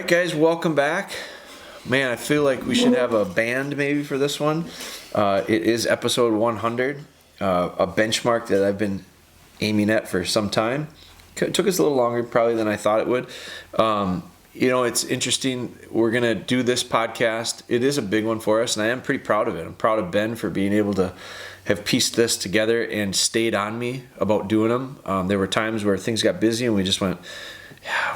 right, guys, welcome back. Man, I feel like we should have a band maybe for this one. It is episode 100, a benchmark that I've been aiming at for some time. It took us a little longer probably than I thought it would. It's interesting. We're going to do this podcast. It is a big one for us, and I am pretty proud of it. I'm proud of Ben for being able to have pieced this together and stayed on me about doing them. There were times where things got busy and we just went,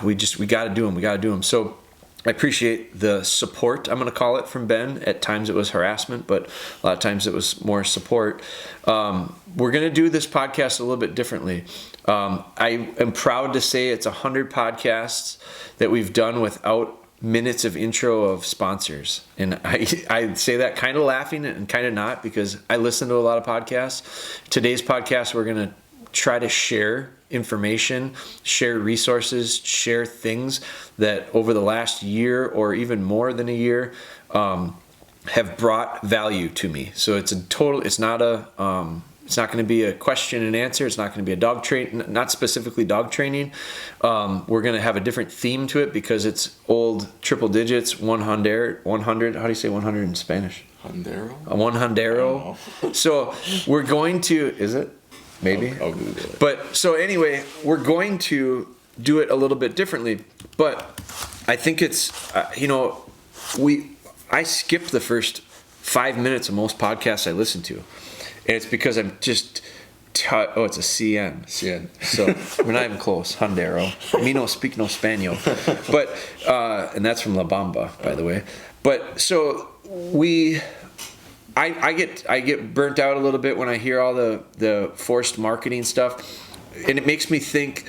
we got to do them. So I appreciate the support, I'm going to call it, from Ben. At times it was harassment, but a lot of times it was more support. We're going to do this podcast a little bit differently. I am proud to say it's 100 podcasts that we've done without minutes of intro of sponsors. And I say that kind of laughing and kind of not, because I listen to a lot of podcasts. Today's podcast, we're going to try to share information, share resources, share things that over the last year or even more than a year have brought value to me. So it's not going to be a question and answer. It's not going to be not specifically dog training. We're going to have a different theme to it because it's old triple digits, 100. How do you say 100 in Spanish? Hundero? One hundero. So we're going to, is it? Maybe. I'll Google it. But so anyway, we're going to do it a little bit differently. But I think it's, I skip the first 5 minutes of most podcasts I listen to. And it's because I'm just, it's a CN. CN. So we're not even close. Hundero. Me no speak no Spaniel. But, and that's from La Bamba, by the way. But so I get burnt out a little bit when I hear all the forced marketing stuff, and it makes me think,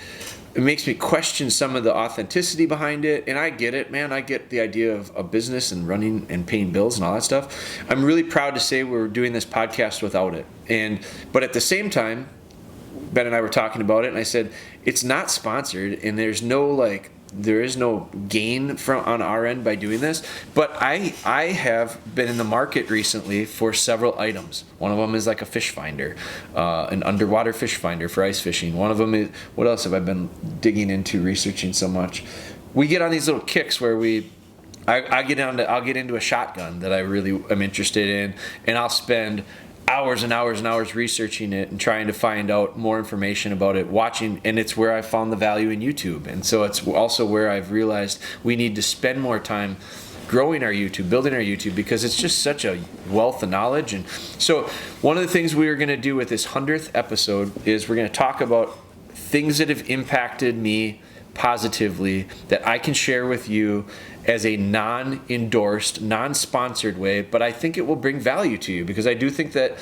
it makes me question some of the authenticity behind it. And I get it, man. I get the idea of a business and running and paying bills and all that stuff. I'm really proud to say we're doing this podcast without it. But at the same time, Ben and I were talking about it, and I said it's not sponsored, and there is no gain on our end by doing this. But I have been in the market recently for several items. One of them is like a fish finder, an underwater fish finder for ice fishing. One of them is, what else have I been digging into, researching so much? We get on these little kicks where I'll get into a shotgun that I really am interested in, and I'll spend hours and hours and hours researching it and trying to find out more information about it, watching, and it's where I found the value in YouTube. And so it's also where I've realized we need to spend more time growing our YouTube, building our YouTube, because it's just such a wealth of knowledge. And so one of the things we are going to do with this 100th episode is we're going to talk about things that have impacted me positively that I can share with you as a non-endorsed, non-sponsored way, but I think it will bring value to you, because I do think that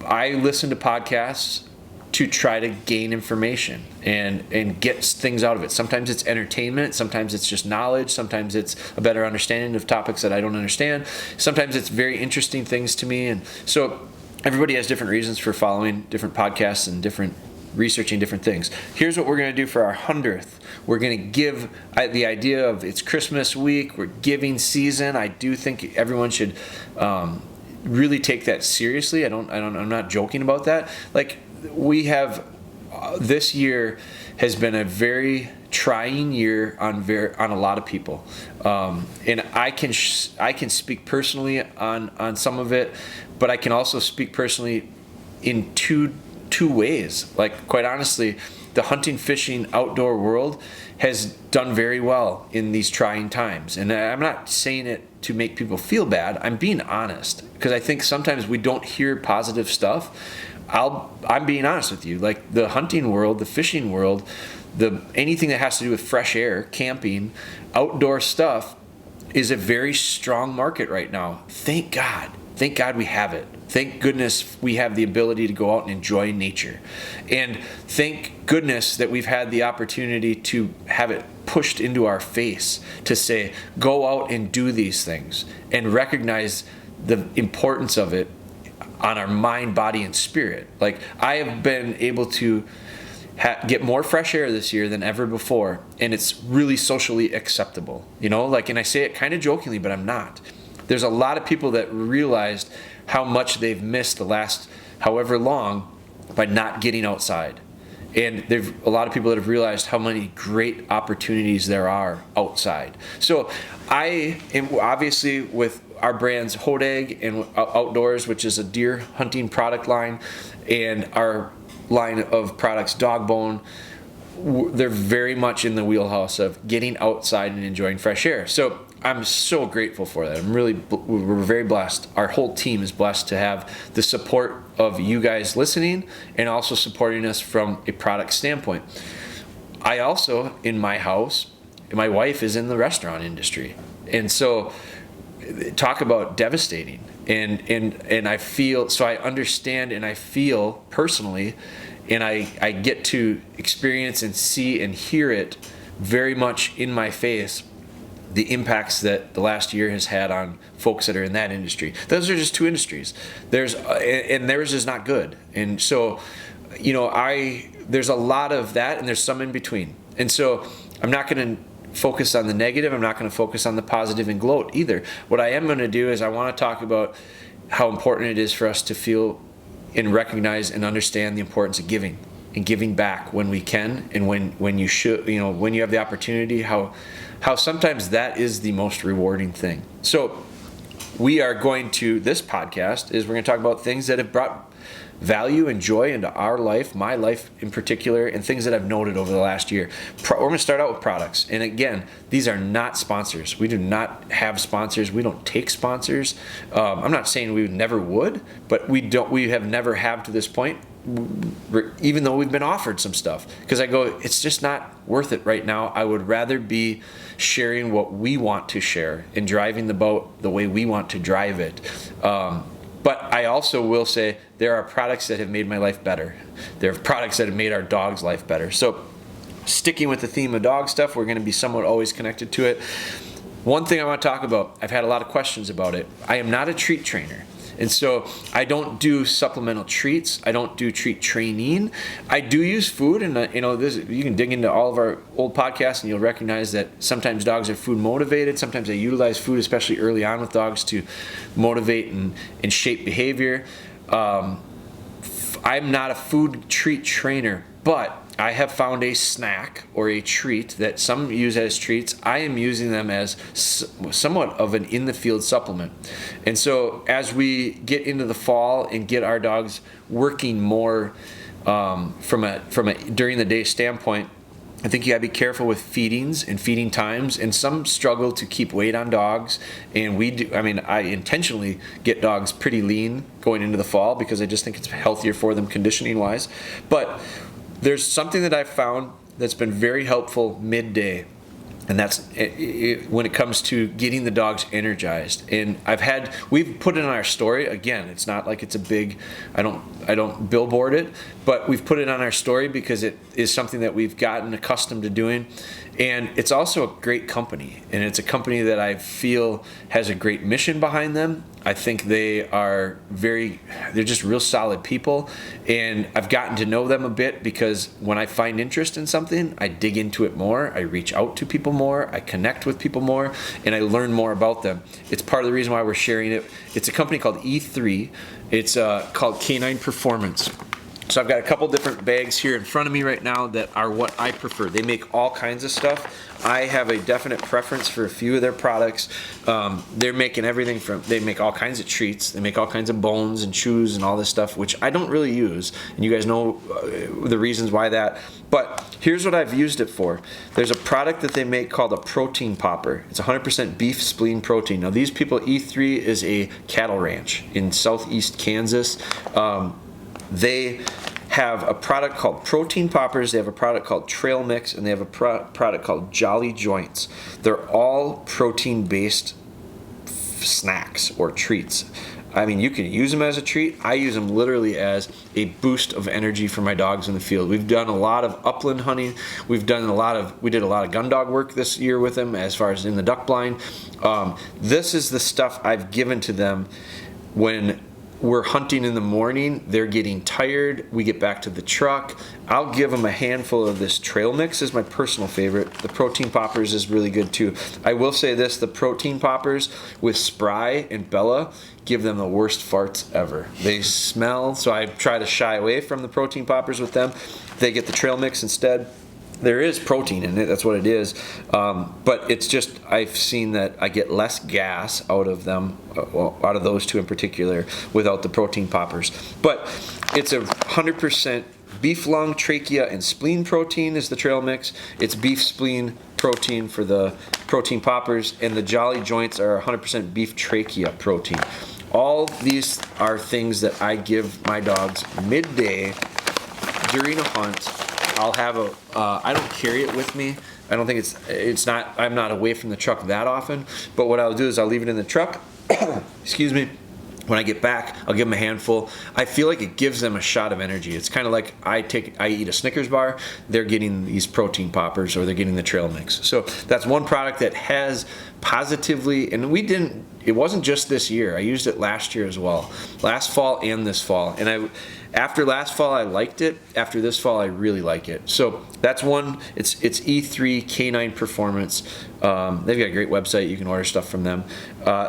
I listen to podcasts to try to gain information and get things out of it. Sometimes it's entertainment, sometimes it's just knowledge, sometimes it's a better understanding of topics that I don't understand, sometimes it's very interesting things to me. And so everybody has different reasons for following different podcasts and researching different things. Here's what we're going to do for our 100th. We're going to give the idea of it's Christmas week, we're giving season. I do think everyone should really take that seriously. I'm not joking about that. Like, we have this year has been a very trying year on a lot of people, and I can speak personally on some of it, but I can also speak personally in two ways. Like, quite honestly, the hunting, fishing, outdoor world has done very well in these trying times. And I'm not saying it to make people feel bad. I'm being honest, because I think sometimes we don't hear positive stuff. I'm being honest with you. Like, the hunting world, the fishing world, anything that has to do with fresh air, camping, outdoor stuff is a very strong market right now. Thank God. Thank God we have it. Thank goodness we have the ability to go out and enjoy nature. And thank goodness that we've had the opportunity to have it pushed into our face to say, go out and do these things, and recognize the importance of it on our mind, body, and spirit. Like, I have been able to get more fresh air this year than ever before, and it's really socially acceptable. And I say it kind of jokingly, but I'm not. There's a lot of people that realized how much they've missed the last however long by not getting outside. And there's a lot of people that have realized how many great opportunities there are outside. So I am obviously with our brands Hodag and Outdoors, which is a deer hunting product line, and our line of products DogBone, they're very much in the wheelhouse of getting outside and enjoying fresh air. So I'm so grateful for that. We're very blessed. Our whole team is blessed to have the support of you guys listening and also supporting us from a product standpoint. I also, in my house, my wife is in the restaurant industry. And so talk about devastating. And I feel, so I understand and I feel personally, and I get to experience and see and hear it very much in my face, the impacts that the last year has had on folks that are in that industry. Those are just two industries. And theirs is not good. And so, there's a lot of that, and there's some in between. And so I'm not going to focus on the negative. I'm not going to focus on the positive and gloat either. What I am going to do is I want to talk about how important it is for us to feel and recognize and understand the importance of giving and giving back when we can, and when you should, when you have the opportunity, how sometimes that is the most rewarding thing. So we are going to, this podcast is we're going to talk about things that have brought value and joy into our life, my life in particular, and things that I've noted over the last year. We're going to start out with products. And again, these are not sponsors. We do not have sponsors. We don't take sponsors. I'm not saying we never would, but we have never have to this point, even though we've been offered some stuff. Because I go, it's just not worth it right now. I would rather be sharing what we want to share and driving the boat the way we want to drive it. But I also will say there are products that have made my life better. There are products that have made our dog's life better. So sticking with the theme of dog stuff, we're going to be somewhat always connected to it. One thing I want to talk about, I've had a lot of questions about it. I am not a treat trainer. And so I don't do supplemental treats. I don't do treat training. I do use food, and you can dig into all of our old podcasts and you'll recognize that sometimes dogs are food motivated. Sometimes I utilize food, especially early on with dogs, to motivate and shape behavior. I'm not a food treat trainer, but I have found a snack or a treat that some use as treats. I am using them as somewhat of an in-the-field supplement. And so as we get into the fall and get our dogs working more from a during the day standpoint, I think you gotta be careful with feedings and feeding times, and some struggle to keep weight on dogs. And we do, I intentionally get dogs pretty lean going into the fall because I just think it's healthier for them conditioning wise. But there's something that I've found that's been very helpful midday, and that's when it comes to getting the dogs energized. And we've put it on our story. Again, it's not like it's a big, I don't billboard it, but we've put it on our story because it is something that we've gotten accustomed to doing. And it's also a great company, and it's a company that I feel has a great mission behind them. I think they're just real solid people, and I've gotten to know them a bit because when I find interest in something, I dig into it more, I reach out to people more, I connect with people more, and I learn more about them. It's part of the reason why we're sharing it. It's a company called E3. It's called Canine Performance. So I've got a couple different bags here in front of me right now that are what I prefer. They make all kinds of stuff. I have a definite preference for a few of their products. They're making everything they make all kinds of treats. They make all kinds of bones and chews and all this stuff, which I don't really use. And you guys know the reasons why that. But here's what I've used it for. There's a product that they make called a protein popper. It's 100% beef spleen protein. Now these people, E3 is a cattle ranch in southeast Kansas. They have a product called Protein Poppers, they have a product called Trail Mix, and they have a product called Jolly Joints. They're all protein-based snacks or treats. You can use them as a treat. I use them literally as a boost of energy for my dogs in the field. We've done a lot of upland hunting. We did a lot of GunDog work this year with them as far as in the duck blind. This is the stuff I've given to them when we're hunting in the morning, they're getting tired, we get back to the truck, I'll give them a handful of this trail mix. Is my personal favorite. The protein poppers is really good too. I will say this, the protein poppers with Spry and Bella give them the worst farts ever. They smell, so I try to shy away from the protein poppers with them. They get the trail mix instead. There is protein in it, that's what it is, but it's just, I've seen that I get less gas out of them, out of those two in particular, without the protein poppers. But it's 100% beef lung, trachea, and spleen protein is the trail mix. It's beef spleen protein for the protein poppers, and the Jolly Joints are 100% beef trachea protein. All these are things that I give my dogs midday during a hunt. I'll have I don't carry it with me. I don't think it's not, I'm not away from the truck that often, but what I'll do is I'll leave it in the truck, excuse me. When I get back, I'll give them a handful. I feel like it gives them a shot of energy. It's kind of like I eat a Snickers bar, they're getting these protein poppers, or they're getting the trail mix. So that's one product that has positively, and it wasn't just this year. I used it last year as well, last fall and this fall. And after last fall, I liked it. After this fall, I really like it. So that's one. It's E3 Canine Performance. They've got a great website. You can order stuff from them.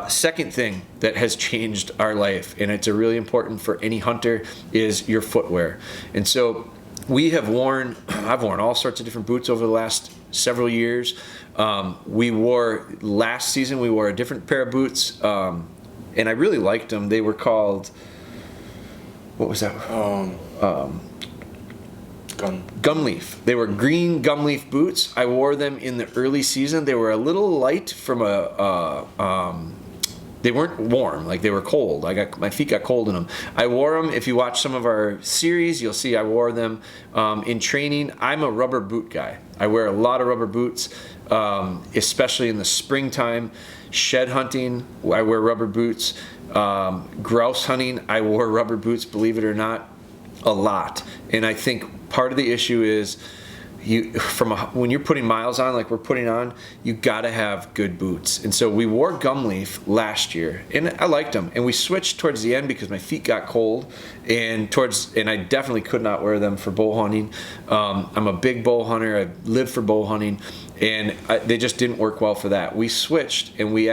Second thing that has changed our life, and it's a really important for any hunter, is your footwear. And so I've worn all sorts of different boots over the last several years. Last season, we wore a different pair of boots, and I really liked them. They were called, what was that? Gumleaf. They were green gumleaf boots. I wore them in the early season. They were a little light from they weren't warm, like they were cold. My feet got cold in them. I wore them, if you watch some of our series, you'll see I wore them in training. I'm a rubber boot guy. I wear a lot of rubber boots, especially in the springtime. Shed hunting, I wear rubber boots. Grouse hunting, I wore rubber boots, believe it or not, a lot. And I think part of the issue is when you're putting miles on, like we're putting on, you gotta have good boots. And so we wore Gumleaf last year, and I liked them. And we switched towards the end because my feet got cold, and I definitely could not wear them for bow hunting. I'm a big bow hunter. I live for bow hunting, and they just didn't work well for that. We switched, and we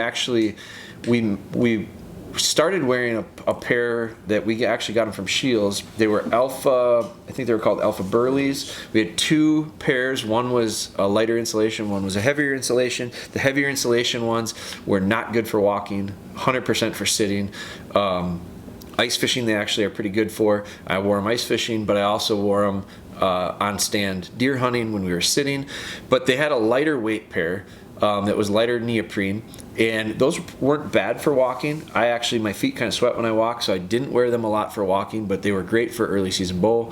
started wearing a pair that we actually got them from Shields. They were Alpha, I think they were called Alpha Burleys. We had two pairs. One was a lighter insulation, one was a heavier insulation. The heavier insulation ones were not good for walking, 100% for sitting. Ice fishing they actually are pretty good for. I wore them ice fishing, but I also wore them on stand deer hunting when we were sitting. But they had a lighter weight pair that was lighter neoprene, and those weren't bad for walking. My feet kind of sweat when I walk, so I didn't wear them a lot for walking, but they were great for early season bow.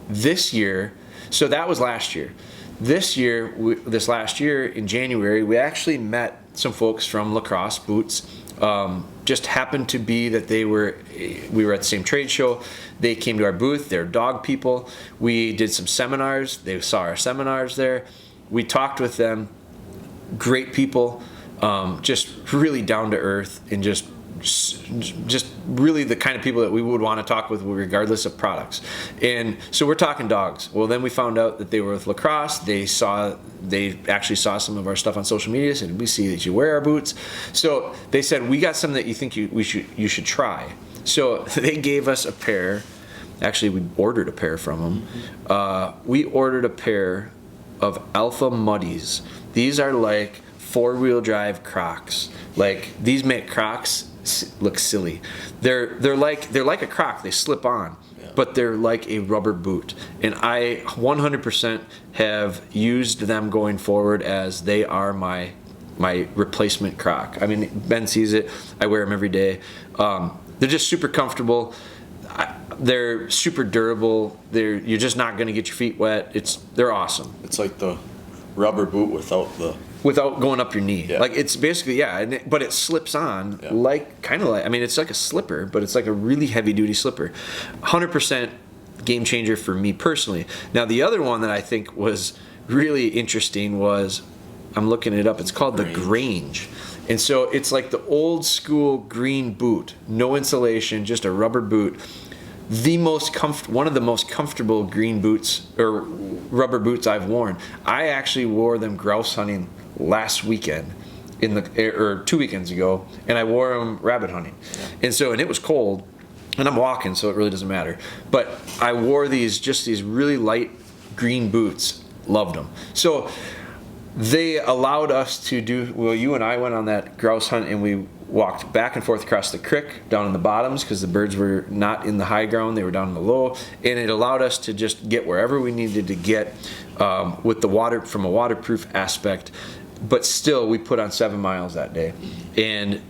This year, so that was last year. This last year in January, we actually met some folks from Lacrosse Boots. Just happened to be that we were at the same trade show. They came to our booth. They're dog people. We did some seminars. They saw our seminars there. We talked with them. Great people, just really down to earth, and just really the kind of people that we would want to talk with regardless of products. And so we're talking dogs. Well, then we found out that they were with Lacrosse. They actually saw some of our stuff on social media, said, we see that you wear our boots. So they said, we got some that you think you should try. So they gave us a pair. Actually, we ordered a pair from them. We ordered a pair of Alpha Muddies. These are like 4-wheel drive Crocs. Like, these make Crocs look silly. They're like a Croc. They slip on, but they're like a rubber boot. And I 100% have used them going forward as they are my replacement Croc. I mean, Ben sees it. I wear them every day. They're just super comfortable. They're super durable. You're just not going to get your feet wet. They're awesome. It's like the rubber boot without going up your knee. Yeah. Like, it's basically, but it slips on kind of like, I mean, it's like a slipper, but it's like a really heavy duty slipper. 100% game changer for me personally. Now, the other one that I think was really interesting was, I'm looking it up, it's called the Grange. And so it's like the old school green boot, no insulation, just a rubber boot. One of the most comfortable green boots or rubber boots I've worn. I actually wore them grouse hunting last weekend or 2 weekends ago, and I wore them rabbit hunting. And it was cold, and I'm walking, so it really doesn't matter. But I wore these really light green boots. Loved them. So they allowed us to you and I went on that grouse hunt, and we walked back and forth across the creek down in the bottoms because the birds were not in the high ground, they were down in the low, and it allowed us to just get wherever we needed to get with the water from a waterproof aspect. But still, we put on 7 miles that day, and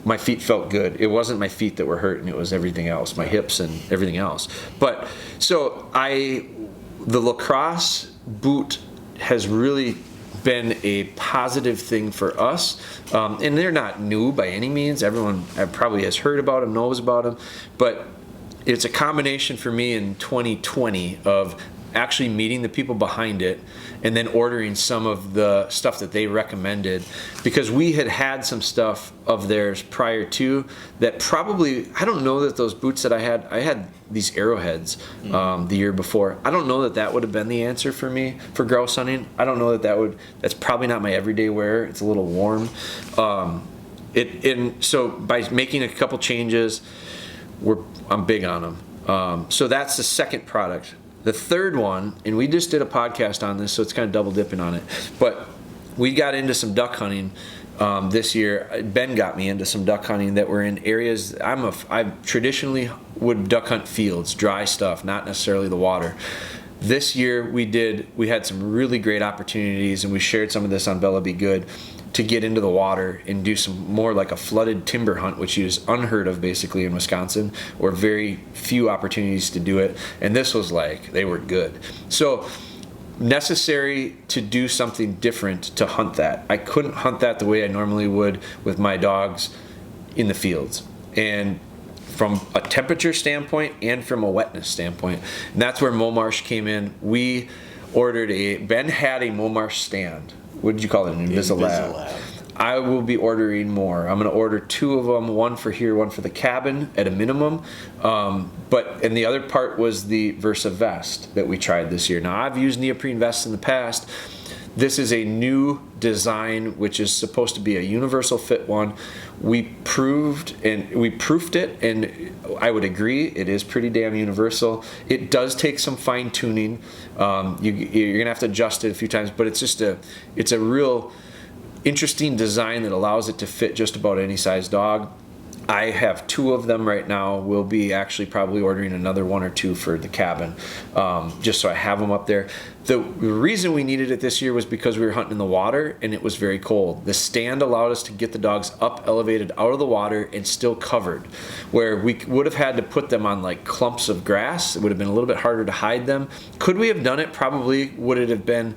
my feet felt good. It wasn't my feet that were hurting, it was everything else, my hips and everything else. But so the Lacrosse boot has really been a positive thing for us, and they're not new by any means. Everyone probably has heard about them, knows about them, but it's a combination for me in 2020 of actually meeting the people behind it and then ordering some of the stuff that they recommended, because we had some stuff of theirs prior to that. Probably, I don't know that those boots that I had these arrowheads the year before. I don't know that would have been the answer for me for grouse hunting. I don't know that's probably not my everyday wear. It's a little warm. So by making a couple changes, I'm big on them. So that's the second product. The third one, and we just did a podcast on this, so it's kind of double dipping on it, but we got into some duck hunting this year. Ben got me into some duck hunting that were in areas. I traditionally would duck hunt fields, dry stuff, not necessarily the water. This year we had some really great opportunities, and we shared some of this on Bella Be Good, to get into the water and do some more like a flooded timber hunt, which is unheard of basically in Wisconsin, or very few opportunities to do it. And this was they were good. So necessary to do something different to hunt that. I couldn't hunt that the way I normally would with my dogs in the fields. And from a temperature standpoint and from a wetness standpoint. And that's where MoMarsh came in. We ordered Ben had a MoMarsh stand. What did you call it? An Invisi-Lab. I will be ordering more. I'm going to order 2 of them, one for here, one for the cabin at a minimum. And the other part was the Versa-Vest that we tried this year. Now, I've used neoprene vests in the past. This is a new design, which is supposed to be a universal fit one. We proofed it, and I would agree, it is pretty damn universal. It does take some fine tuning. You're gonna have to adjust it a few times, but it's a real interesting design that allows it to fit just about any size dog. I have 2 of them right now. We'll be actually probably ordering another 1 or 2 for the cabin, just so I have them up there. The reason we needed it this year was because we were hunting in the water and it was very cold. The stand allowed us to get the dogs up elevated out of the water and still covered, where we would have had to put them on like clumps of grass. It would have been a little bit harder to hide them. Could we have done it? Probably. Would it have been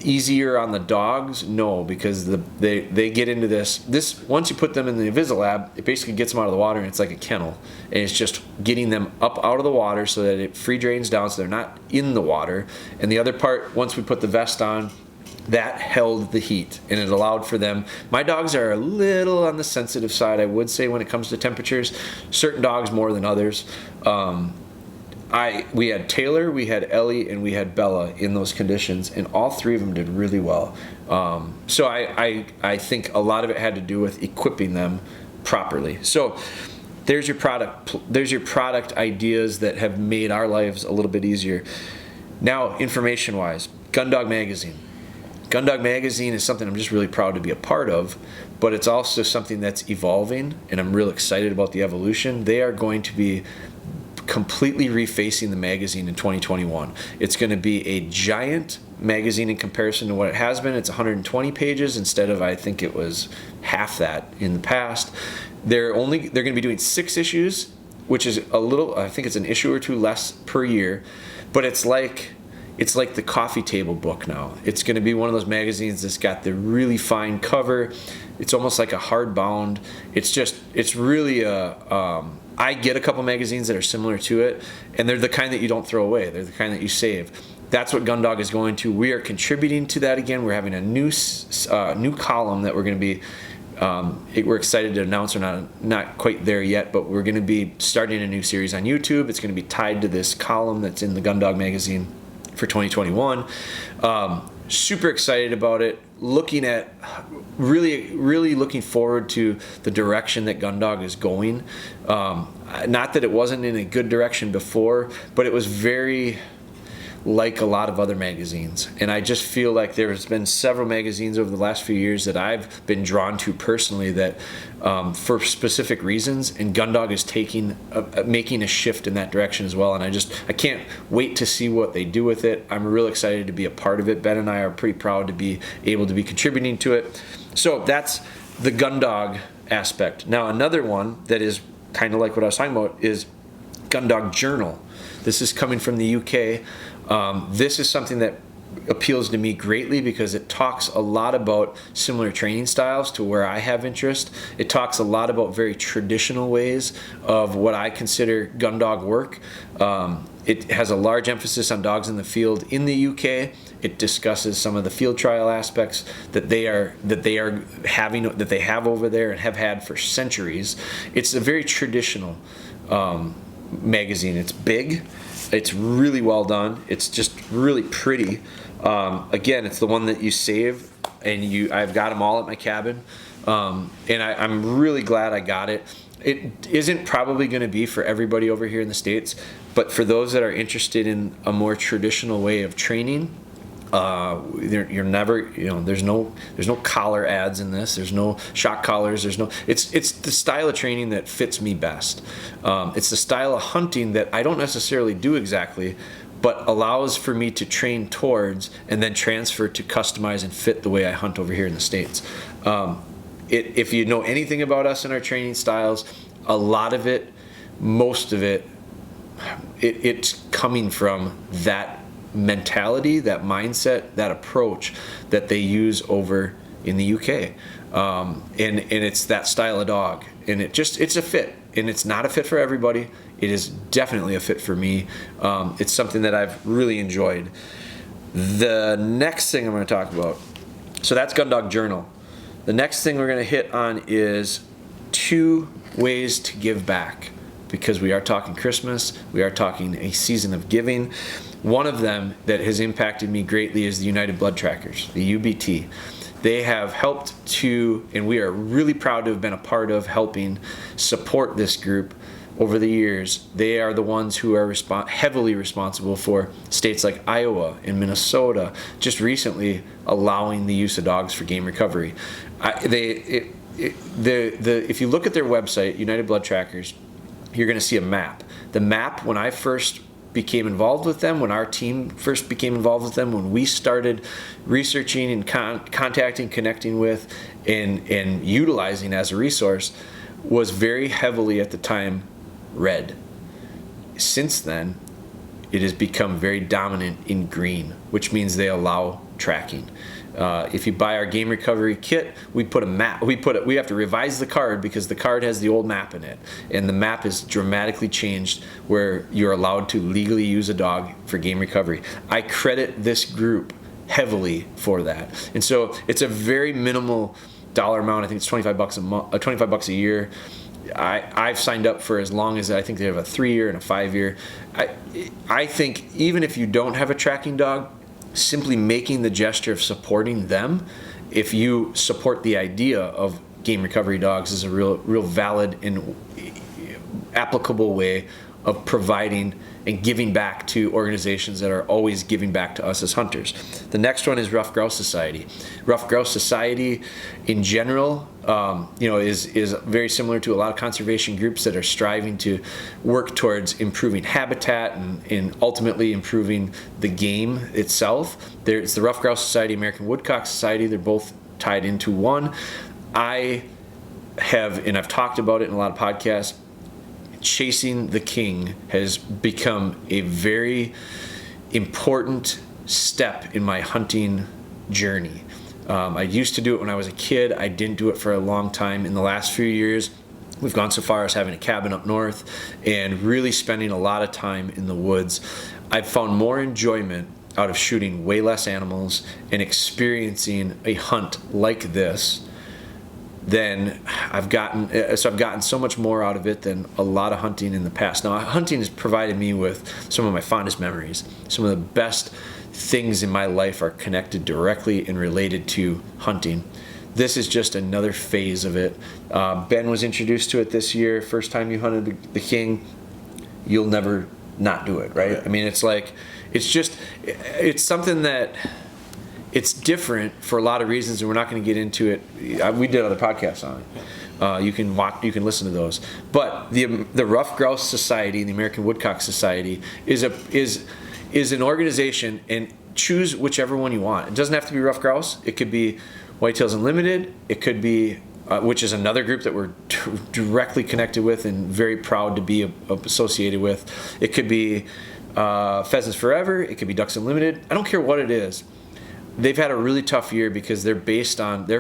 easier on the dogs? No, because they get into this once you put them in the Invisi-Lab, it basically gets them out of the water, and it's like a kennel, and it's just getting them up out of the water so that it free drains down so they're not in the water. And the other part, once we put the vest on, that held the heat, and it allowed for them. My dogs are a little on the sensitive side, I would say, when it comes to temperatures. Certain dogs more than others. We had Taylor, we had Ellie, and we had Bella in those conditions, and all 3 of them did really well. So I think a lot of it had to do with equipping them properly. So there's your product ideas that have made our lives a little bit easier. Now, information-wise, GunDog Magazine. GunDog Magazine is something I'm just really proud to be a part of, but it's also something that's evolving, and I'm real excited about the evolution. They are going to be completely refacing the magazine in 2021. It's going to be a giant magazine in comparison to what it has been. It's 120 pages instead of, I think it was half that in the past. They're going to be doing 6 issues, which is I think it's an issue or 2 less per year, but it's like the coffee table book now. It's going to be one of those magazines that's got the really fine cover. It's almost like a hardbound. It's really I get a couple magazines that are similar to it, and they're the kind that you don't throw away. They're the kind that you save. that's what GunDog is going to. We are contributing to that again. We're having a new column that we're going to be. We're excited to announce. We're not quite there yet, but we're going to be starting a new series on YouTube. It's going to be tied to this column that's in the GunDog Magazine for 2021. Super excited about it. Really looking forward to the direction that GunDog is going. Not that it wasn't in a good direction before, but it was very like a lot of other magazines. And I just feel like there's been several magazines over the last few years that I've been drawn to personally that for specific reasons, and GunDog is making a shift in that direction as well. And I can't wait to see what they do with it. I'm real excited to be a part of it. Ben and I are pretty proud to be able to be contributing to it. So that's the GunDog aspect. Now another one that is kind of like what I was talking about is GunDog Journal. This is coming from the UK. This is something that appeals to me greatly because it talks a lot about similar training styles to where I have interest. It talks a lot about very traditional ways of what I consider GunDog work. It has a large emphasis on dogs in the field in the UK. It discusses some of the field trial aspects that they have over there and have had for centuries. It's a very traditional magazine. It's big. It's really well done. It's just really pretty. Again, it's the one that you save, and I've got them all at my cabin, and I'm really glad I got it. It isn't probably going to be for everybody over here in the States, but for those that are interested in a more traditional way of training, you're never, there's no collar ads in this. There's no shock collars. It's the style of training that fits me best. It's the style of hunting that I don't necessarily do exactly, but allows for me to train towards and then transfer to customize and fit the way I hunt over here in the States. If you know anything about us and our training styles, a lot of it, most of it, it's coming from that mentality, that mindset, that approach that they use over in the UK, and it's that style of dog, and it's a fit, and it's not a fit for everybody. It is definitely a fit for me. It's something that I've really enjoyed. The next thing I'm going to talk about, so that's GunDog Journal. The next thing we're going to hit on is 2 ways to give back, because we are talking Christmas, we are talking a season of giving. One of them that has impacted me greatly is the United Blood Trackers, the UBT. They have helped to, and we are really proud to have been a part of helping support this group over the years. They are the ones who are heavily responsible for states like Iowa and Minnesota, just recently allowing the use of dogs for game recovery. If you look at their website, United Blood Trackers, you're going to see a map. The map, when I first became involved with them, when our team first became involved with them, when we started researching and contacting, connecting with, and utilizing as a resource, was very heavily at the time red. Since then, it has become very dominant in green, which means they allow tracking. If you buy our game recovery kit, we put a map. We have to revise the card because the card has the old map in it, and the map is dramatically changed where you're allowed to legally use a dog for game recovery. I credit this group heavily for that, and so it's a very minimal dollar amount. I think it's $25 a month, $25 a year. I've signed up for as long as I think they have a 3-year and a 5-year. I think even if you don't have a tracking dog, simply making the gesture of supporting them, if you support the idea of game recovery dogs, is a real valid and applicable way of providing and giving back to organizations that are always giving back to us as hunters. The next one is Ruffed Grouse Society. Ruffed Grouse Society in general is very similar to a lot of conservation groups that are striving to work towards improving habitat and ultimately improving the game itself. It's the Ruffed Grouse Society, American Woodcock Society. They're both tied into one. I have, and I've talked about it in a lot of podcasts, chasing the king has become a very important step in my hunting journey. I used to do it when I was a kid. I didn't do it for a long time. In the last few years, we've gone so far as having a cabin up north and really spending a lot of time in the woods. I've found more enjoyment out of shooting way less animals and experiencing a hunt like this, then I've gotten so much more out of it than a lot of hunting in the past. Now, hunting has provided me with some of my fondest memories. Some of the best things in my life are connected directly and related to hunting. This is just another phase of it. Ben was introduced to it this year. First time you hunted the king, you'll never not do it, right? I mean, it's something that it's different for a lot of reasons, and we're not going to get into it. We did other podcasts on it. You can listen to those. But the Ruffed Grouse Society, the American Woodcock Society, is an organization, and choose whichever one you want. It doesn't have to be Ruffed Grouse. It could be Whitetails Unlimited. It could be, which is another group that we're directly connected with and very proud to be associated with. It could be Pheasants Forever. It could be Ducks Unlimited. I don't care what it is. They've had a really tough year because their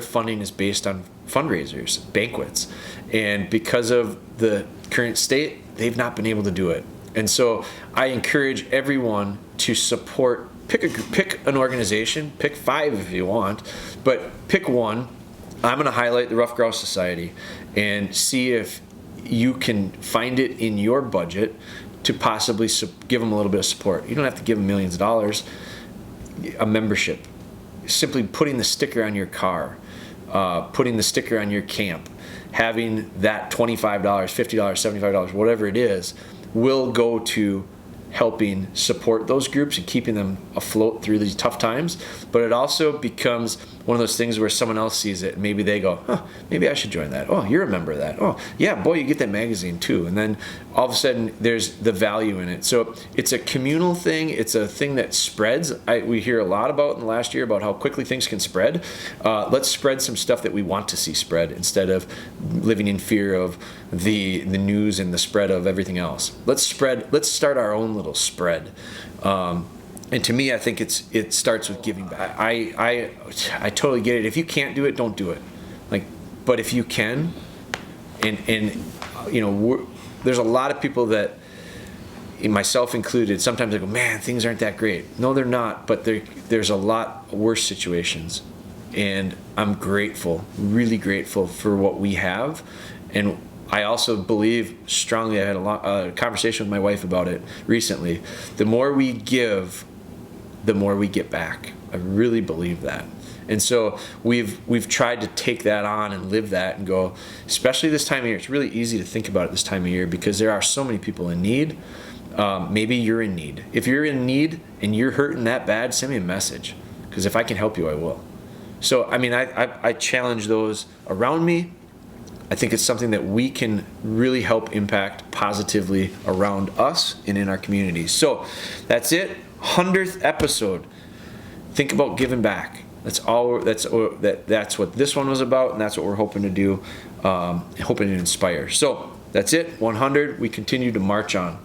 funding is based on fundraisers, banquets, and because of the current state, they've not been able to do it. And so I encourage everyone to support. Pick an organization. Pick 5 if you want, but pick one. I'm going to highlight the Ruffed Grouse Society and see if you can find it in your budget to possibly give them a little bit of support. You don't have to give them millions of dollars. A membership, simply putting the sticker on your car, putting the sticker on your camp, having that $25, $50, $75, whatever it is, will go to helping support those groups and keeping them afloat through these tough times. But it also becomes one of those things where someone else sees it and maybe they go, maybe I should join that. Oh, you're a member of that. Oh, yeah, boy, you get that magazine too. And then all of a sudden there's the value in it. So it's a communal thing. It's a thing that spreads. We hear a lot about in the last year about how quickly things can spread. Let's spread some stuff that we want to see spread instead of living in fear of the news and the spread of everything else. Let's start our own little spread. And to me, I think it starts with giving back. I totally get it. If you can't do it, don't do it. But if you can, and there's a lot of people that, myself included, sometimes I go, man, things aren't that great. No, they're not. But there's a lot worse situations, and I'm grateful, really grateful for what we have. And I also believe strongly, I had a conversation with my wife about it recently, the more we give, the more we get back. I really believe that. And so we've tried to take that on and live that and go, especially this time of year. It's really easy to think about it this time of year because there are so many people in need. Maybe you're in need. If you're in need and you're hurting that bad, send me a message, because if I can help you, I will. So, I mean, I challenge those around me. I think it's something that we can really help impact positively around us and in our communities. So that's it. 100th episode. Think about giving back. That's what this one was about, and that's what we're hoping to do, hoping to inspire. So that's it. 100. We continue to march on.